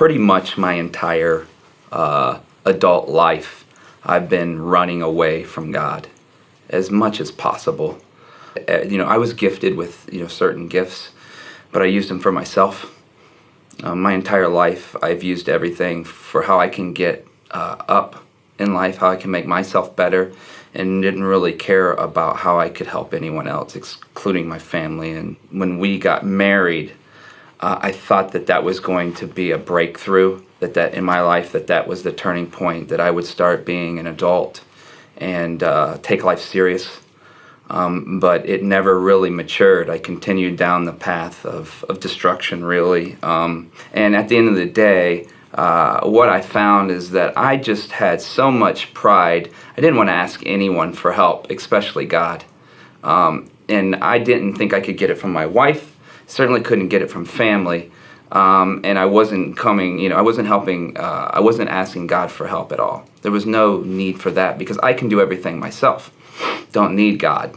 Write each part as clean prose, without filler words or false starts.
pretty much my entire adult life, I've been running away from God as much as possible. I was gifted with, certain gifts, but I used them for myself. My entire life, I've used everything for how I can get up in life, how I can make myself better, and didn't really care about how I could help anyone else, including my family. And when we got married, I thought that was going to be a breakthrough, that in my life, that was the turning point, that I would start being an adult and take life serious. But it never really matured. I continued down the path of destruction, really. And at the end of the day, what I found is that I just had so much pride. I didn't want to ask anyone for help, especially God. And I didn't think I could get it from my wife. Certainly couldn't get it from family. And I wasn't I wasn't helping, I wasn't asking God for help at all. There was no need for that because I can do everything myself. Don't need God.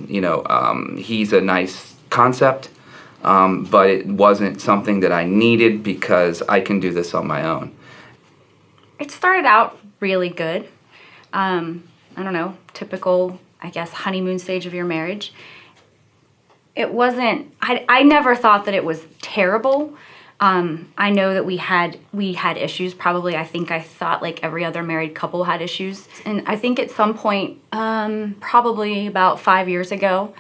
He's a nice concept, but it wasn't something that I needed because I can do this on my own. It started out really good. I don't know, typical, I guess, honeymoon stage of your marriage. It wasn't, I never thought that it was terrible. I know that we had issues. Probably, I thought like every other married couple had issues. And I think at some point, probably about 5 years ago,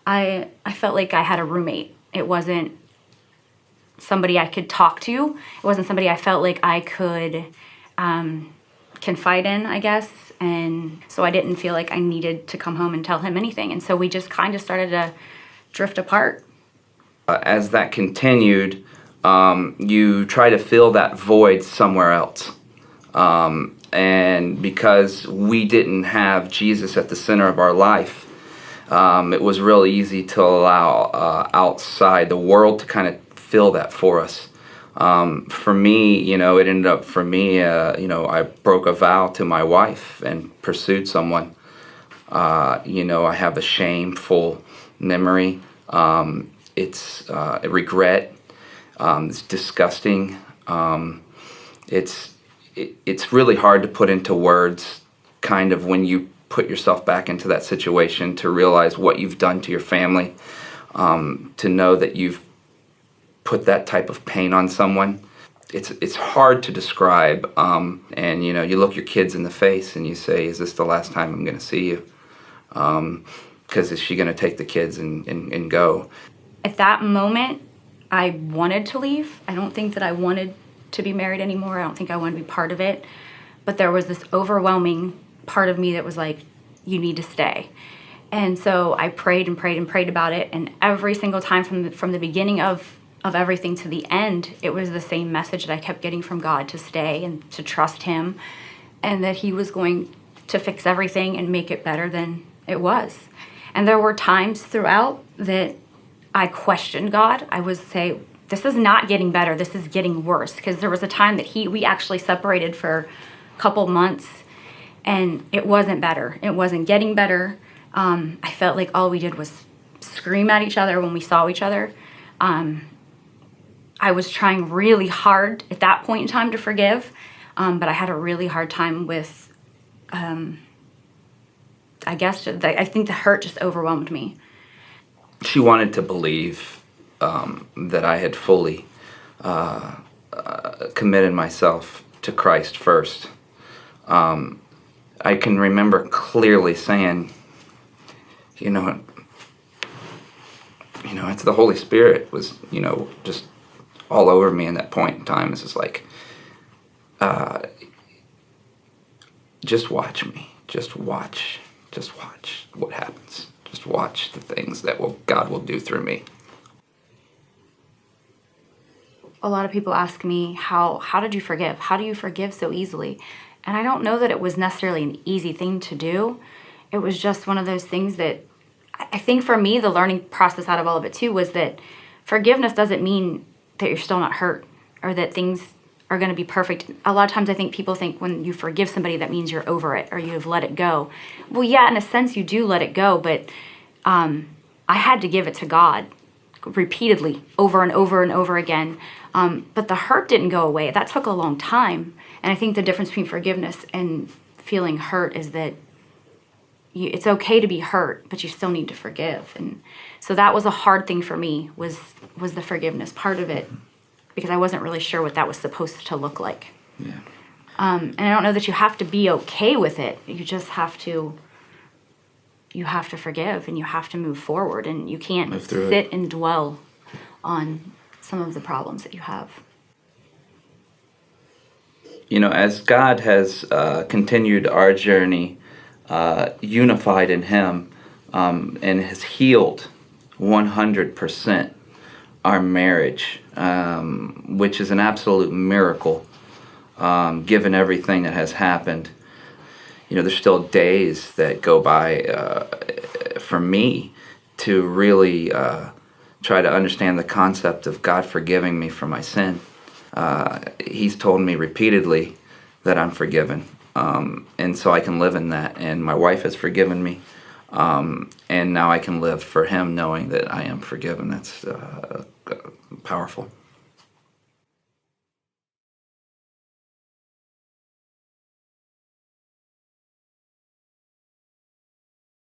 I felt like I had a roommate. It wasn't somebody I could talk to. It wasn't somebody I felt like I could confide in, I guess. And so I didn't feel like I needed to come home and tell him anything. And so we just kind of started to drift apart. As that continued, you try to fill that void somewhere else. And because we didn't have Jesus at the center of our life, it was really easy to allow outside the world to kind of fill that for us. For me, it ended up I broke a vow to my wife and pursued someone. I have a shameful memory. It's a regret. It's disgusting. It's really hard to put into words, kind of when you put yourself back into that situation, to realize what you've done to your family, to know that you've put that type of pain on someone. It's hard to describe. And you look your kids in the face and you say, "Is this the last time I'm going to see you?" Because is she going to take the kids and go? At that moment, I wanted to leave. I don't think that I wanted to be married anymore. I don't think I wanted to be part of it. But there was this overwhelming part of me that was like, you need to stay. And so I prayed and prayed and prayed about it. And every single time from the beginning of everything to the end, it was the same message that I kept getting from God, to stay and to trust Him, and that He was going to fix everything and make it better than it was. And there were times throughout that I questioned God. I would say, this is not getting better, this is getting worse. Because there was a time that we actually separated for a couple months, and it wasn't better. It wasn't getting better. I felt like all we did was scream at each other when we saw each other. I was trying really hard at that point in time to forgive, but I had a really hard time with, I think the hurt just overwhelmed me. She wanted to believe that I had fully committed myself to Christ first. I can remember clearly saying, it's the Holy Spirit was, just all over me in that point in time. It's just like, just watch me. Just watch what happens. Just watch the things that God will do through me. A lot of people ask me, how did you forgive? How do you forgive so easily? And I don't know that it was necessarily an easy thing to do. It was just one of those things that I think for me, the learning process out of all of it too was that forgiveness doesn't mean that you're still not hurt or that things are going to be perfect. A lot of times I think people think when you forgive somebody, that means you're over it or you've let it go. Well, yeah, in a sense you do let it go, but I had to give it to God repeatedly, over and over and over again. But the hurt didn't go away. That took a long time. And I think the difference between forgiveness and feeling hurt is that it's okay to be hurt, but you still need to forgive. And so that was a hard thing for me, was the forgiveness part of it, because I wasn't really sure what that was supposed to look like. Yeah. And I don't know that you have to be okay with it. You just have to forgive, and you have to move forward, and you can't sit and dwell on some of the problems that you have. You know, as God has continued our journey, unified in Him, and has healed 100% our marriage, which is an absolute miracle, given everything that has happened. You know, there's still days that go by for me to really try to understand the concept of God forgiving me for my sin. He's told me repeatedly that I'm forgiven, and so I can live in that. And my wife has forgiven me, and now I can live for Him knowing that I am forgiven. That's powerful.